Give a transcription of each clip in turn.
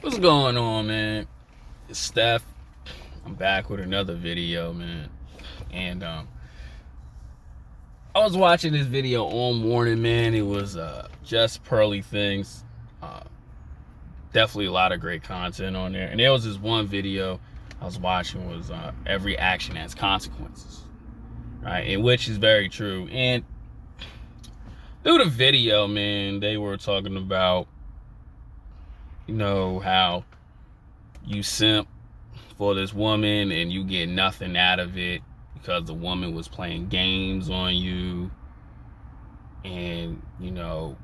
What's going on, man? It's Steph. I'm back with another video, man. And I was watching this video all morning, man. It was just pearly things. Uh, Definitely a lot of great content on there. And there was this one video I was watching was every action has consequences, right? And which is very true. And through the video, man, they were talking about, how you simp for this woman and you get nothing out of it because the woman was playing games on you. And a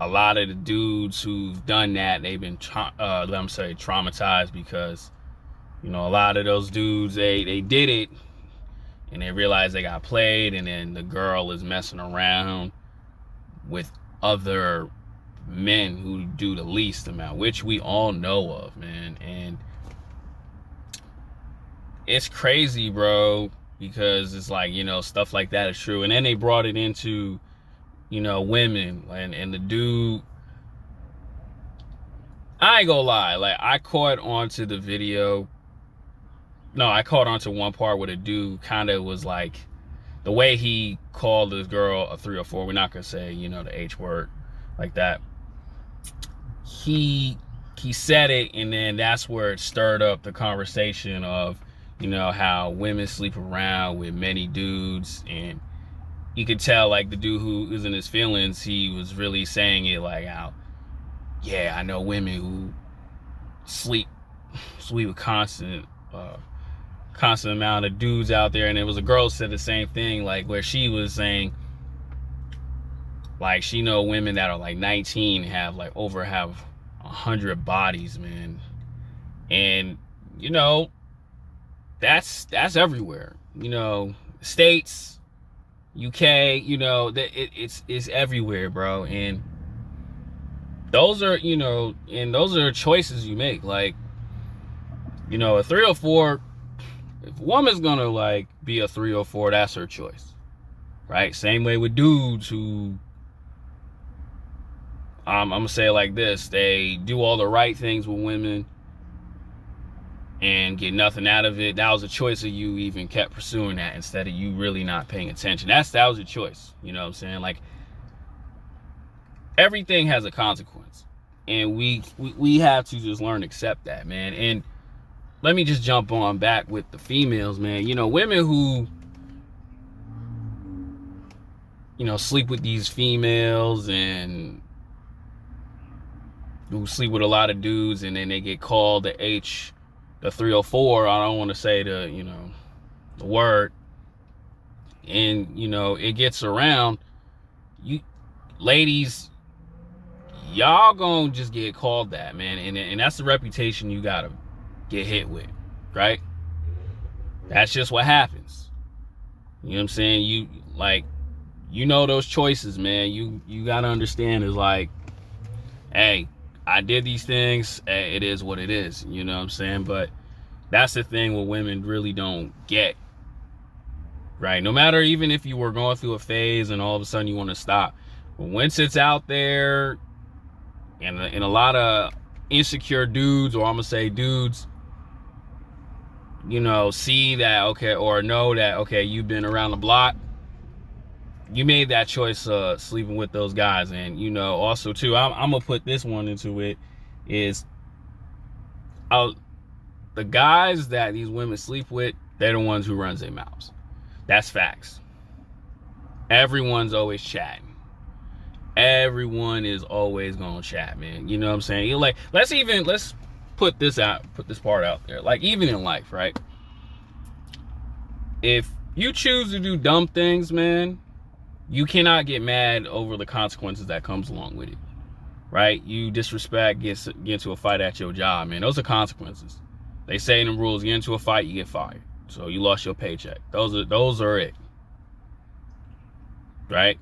lot of the dudes who've done that, they've been traumatized because a lot of those dudes, they did it and they realized they got played, and then the girl is messing around with other men who do the least amount, which we all know of, man. And it's crazy, bro, because it's like, stuff like that is true. And then they brought it into, women, and the dude, I ain't gonna lie, like I caught onto the video. No, I caught onto one part where the dude kind of was like, the way he called this girl a 304, we're not gonna say, the H word like that. He said it, and then that's where it stirred up the conversation of, how women sleep around with many dudes. And you could tell, like, the dude who was in his feelings, he was really saying it like, how, yeah, I know women who sleep with constant amount of dudes out there. And it was a girl said the same thing, like, where she was saying, like, she know women that are like 19 have 100 bodies, man. And that's everywhere. States, UK, it's everywhere, bro. And those are those are choices you make. Like, a 304, if a woman's gonna like be a 304, that's her choice, right? Same way with dudes who, I'm gonna say it like this: they do all the right things with women and get nothing out of it. That was a choice of you even kept pursuing that instead of you really not paying attention. That was a choice. You know what I'm saying? Like, everything has a consequence, and we have to just learn to accept that, man. And let me just jump on back with the females, man. Women who sleep with these females and who sleep with a lot of dudes, and then they get called the 304. I don't want to say the word, and it gets around. You ladies, y'all gonna just get called that, man, and that's the reputation you gotta get hit with, right? That's just what happens. You know what I'm saying? Those choices, man. You gotta understand is like, hey, I did these things. It is what it is. You know what I'm saying? But that's the thing what women really don't get, right? No matter, even if you were going through a phase and all of a sudden you want to stop, but once it's out there, and a lot of insecure dudes, or I'm gonna say dudes, see that, okay, or know that, okay, you've been around the block, you made that choice sleeping with those guys. And also too, I'm gonna put this one into it, is the guys that these women sleep with, they're the ones who runs their mouths. That's facts. Everyone's always chatting. Everyone is always gonna chat, man. You know what I'm saying? You're like, let's put this part out there. Like, even in life, right? If you choose to do dumb things, man, you cannot get mad over the consequences that comes along with it, right? You disrespect, get into a fight at your job, man. Those are consequences. They say in the rules, get into a fight, you get fired. So you lost your paycheck. Those are it, right?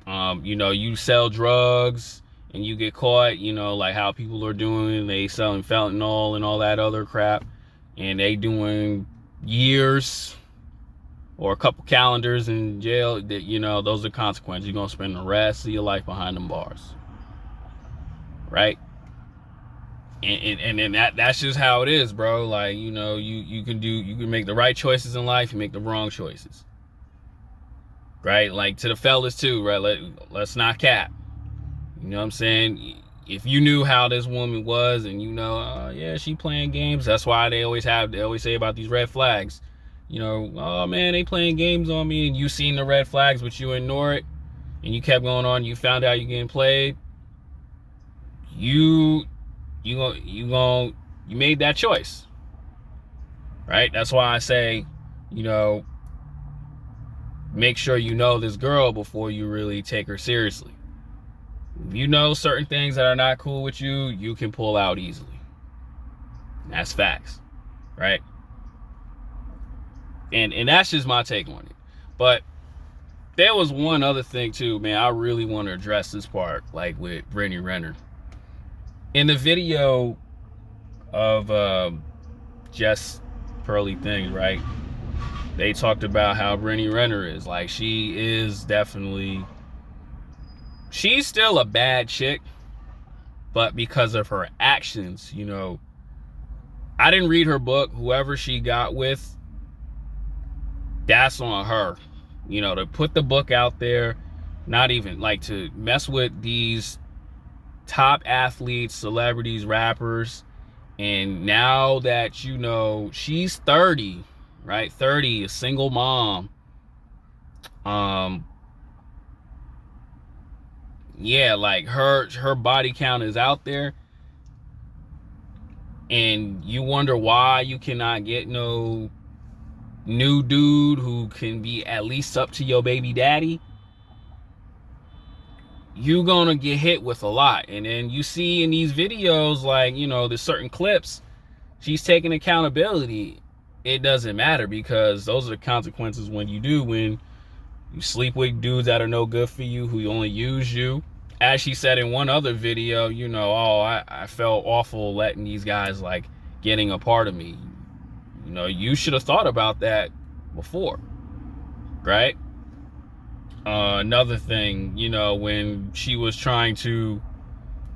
You sell drugs and you get caught, like how people are doing, they selling fentanyl and all that other crap, and they doing years or a couple calendars in jail. That those are consequences. You're gonna spend the rest of your life behind them bars, right? And that's just how it is, bro. Like, you know, you can make the right choices in life, you make the wrong choices, right? Like, to the fellas too, right? Let's not cap. You know what I'm saying? If you knew how this woman was, and you know, yeah, she playing games. That's why they always say about these red flags. You know, oh man, they playing games on me, and you seen the red flags, but you ignore it, and you kept going on. You found out you getting played. You made that choice, right? That's why I say, you know, make sure you know this girl before you really take her seriously. If you know certain things that are not cool with you, you can pull out easily. That's facts, right? And that's just my take on it. But there was one other thing too, man. I really want to address this part, like with Brittany Renner. In the video of Just Pearly Things, right? They talked about how Brittany Renner is. Like, she is definitely, she's still a bad chick, but because of her actions, you know, I didn't read her book. Whoever she got with, that's on her. You know, to put the book out there, not even like to mess with these top athletes, celebrities, rappers. And now that, you know, she's 30, right? 30, a single mom. Yeah, like her body count is out there. And you wonder why you cannot get no new dude who can be at least up to your baby daddy. You gonna get hit with a lot. And then you see in these videos, like, you know, there's certain clips, she's taking accountability. It doesn't matter, because those are the consequences when you sleep with dudes that are no good for you, who only use you. As she said in one other video, you know, oh, I felt awful letting these guys, like, getting a part of me. You know, you should have thought about that before, right? Another thing, you know, when she was trying to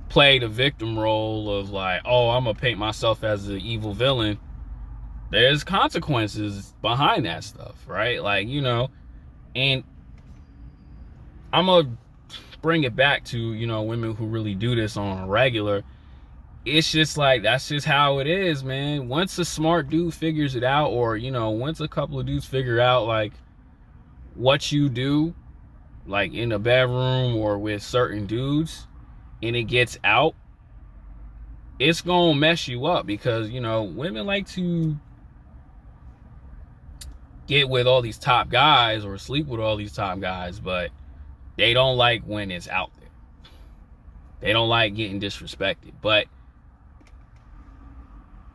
play the victim role of like, oh, I'm gonna paint myself as the evil villain, there's consequences behind that stuff, right? Like, you know, and I'm gonna bring it back to, you know, women who really do this on a regular. It's just like, that's just how it is, man. Once a smart dude figures it out, or, you know, once a couple of dudes figure out like what you do, like in the bedroom or with certain dudes, and it gets out, it's gonna mess you up. Because, you know, women like to get with all these top guys or sleep with all these top guys, but they don't like when it's out there. They don't like getting disrespected. But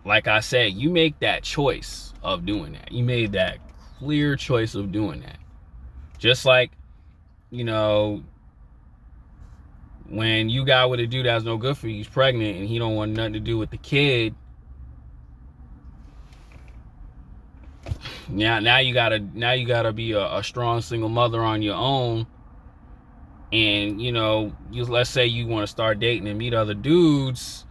like I said, you make that choice of doing that. You made that clear choice of doing that. Just like, you know, when you got with a dude that's no good for you, he's pregnant, and he don't want nothing to do with the kid. Now you gotta be a strong single mother on your own. And, you know, let's say you want to start dating and meet other dudes,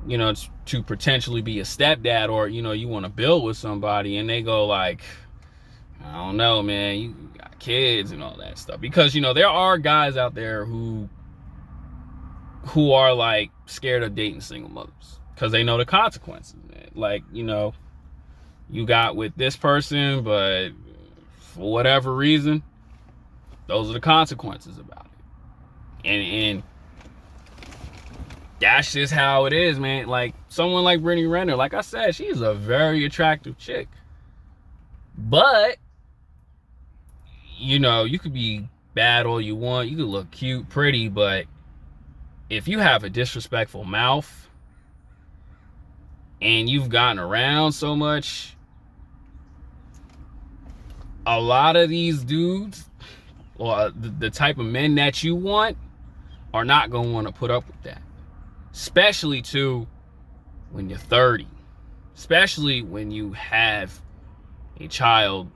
you know, to potentially be a stepdad, or, you know, you want to build with somebody, and they go like, I don't know, man, you got kids and all that stuff. Because, you know, there are guys out there who are like scared of dating single mothers because they know the consequences, man. Like, you know, you got with this person, but for whatever reason, those are the consequences about it. And that's just how it is, man. Like, someone like Brittany Renner, like I said, she's a very attractive chick. But, you know, you could be bad all you want. You could look cute, pretty, but if you have a disrespectful mouth and you've gotten around so much, a lot of these dudes, or the type of men that you want, are not going to want to put up with that. Especially, too, when you're 30. Especially when you have a child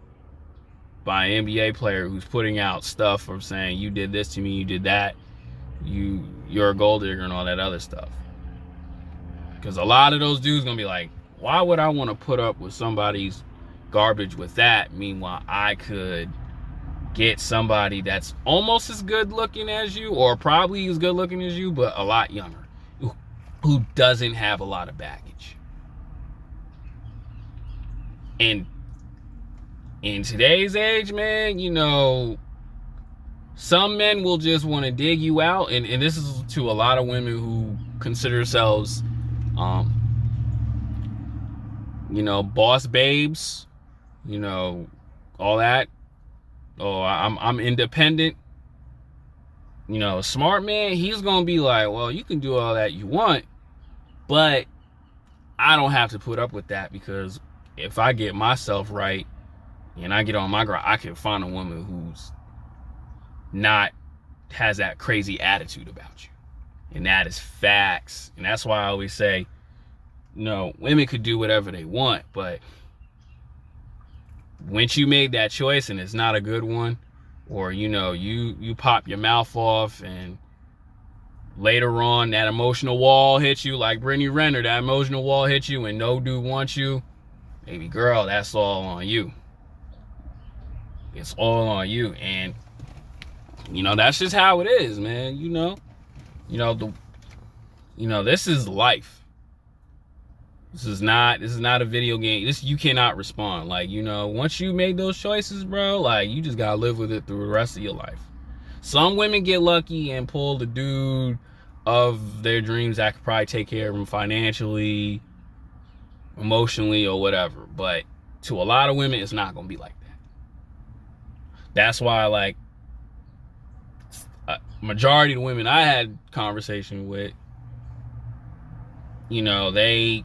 by an NBA player who's putting out stuff from saying, you did this to me, you did that, you you're a gold digger and all that other stuff. Because a lot of those dudes gonna be like, why would I want to put up with somebody's garbage with that? Meanwhile, I could get somebody that's almost as good looking as you, or probably as good looking as you, but a lot younger, who doesn't have a lot of baggage. And in today's age, man, you know, some men will just want to dig you out. And this is to a lot of women who consider themselves, you know, boss babes, you know, all that. Oh, I'm independent. You know, a smart man, he's going to be like, well, you can do all that you want, but I don't have to put up with that, because if I get myself right and I get on my grind, I can find a woman who's not, has that crazy attitude about you. And that is facts. And that's why I always say, you know, women could do whatever they want, but once you made that choice and it's not a good one, or, you know, you pop your mouth off and later on that emotional wall hits you, like Brittany Renner, that emotional wall hits you and no dude wants you, baby girl, that's all on you. It's all on you. And, you know, that's just how it is, man. You know, this is life. This is not a video game. You cannot respond. Like, you know, once you made those choices, bro, like, you just gotta live with it through the rest of your life. Some women get lucky and pull the dude of their dreams that could probably take care of them financially, emotionally, or whatever. But to a lot of women, it's not gonna be like that. That's why, like, a majority of the women I had conversation with, you know, they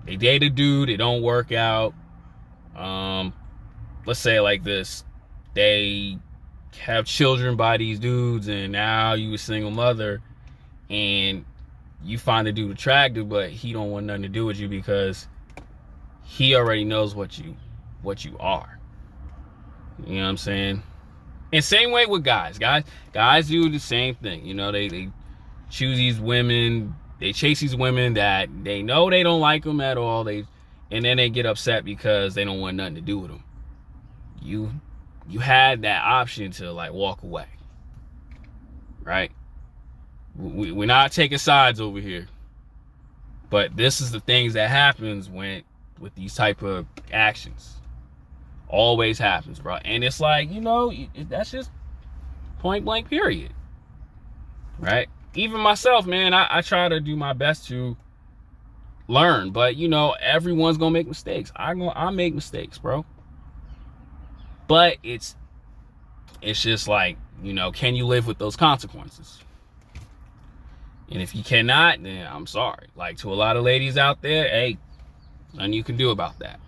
date a dude, it don't work out. Let's say like this, they have children by these dudes, and now you a single mother, and you find the dude attractive, but he don't want nothing to do with you because he already knows what you are. You know what I'm saying? And same way with guys. Guys do the same thing. You know, they choose these women. They chase these women that they know they don't like them at all. And then they get upset because they don't want nothing to do with them. You had that option to, like, walk away, right? We're not taking sides over here, but this is the things that happens with these type of actions. Always happens, bro. And it's like, you know, that's just point blank period, right? Even myself, man, I try to do my best to learn, but, you know, everyone's gonna make mistakes. I make mistakes, bro. But it's just like, you know, can you live with those consequences? And if you cannot, then I'm sorry. Like, to a lot of ladies out there, hey, nothing you can do about that.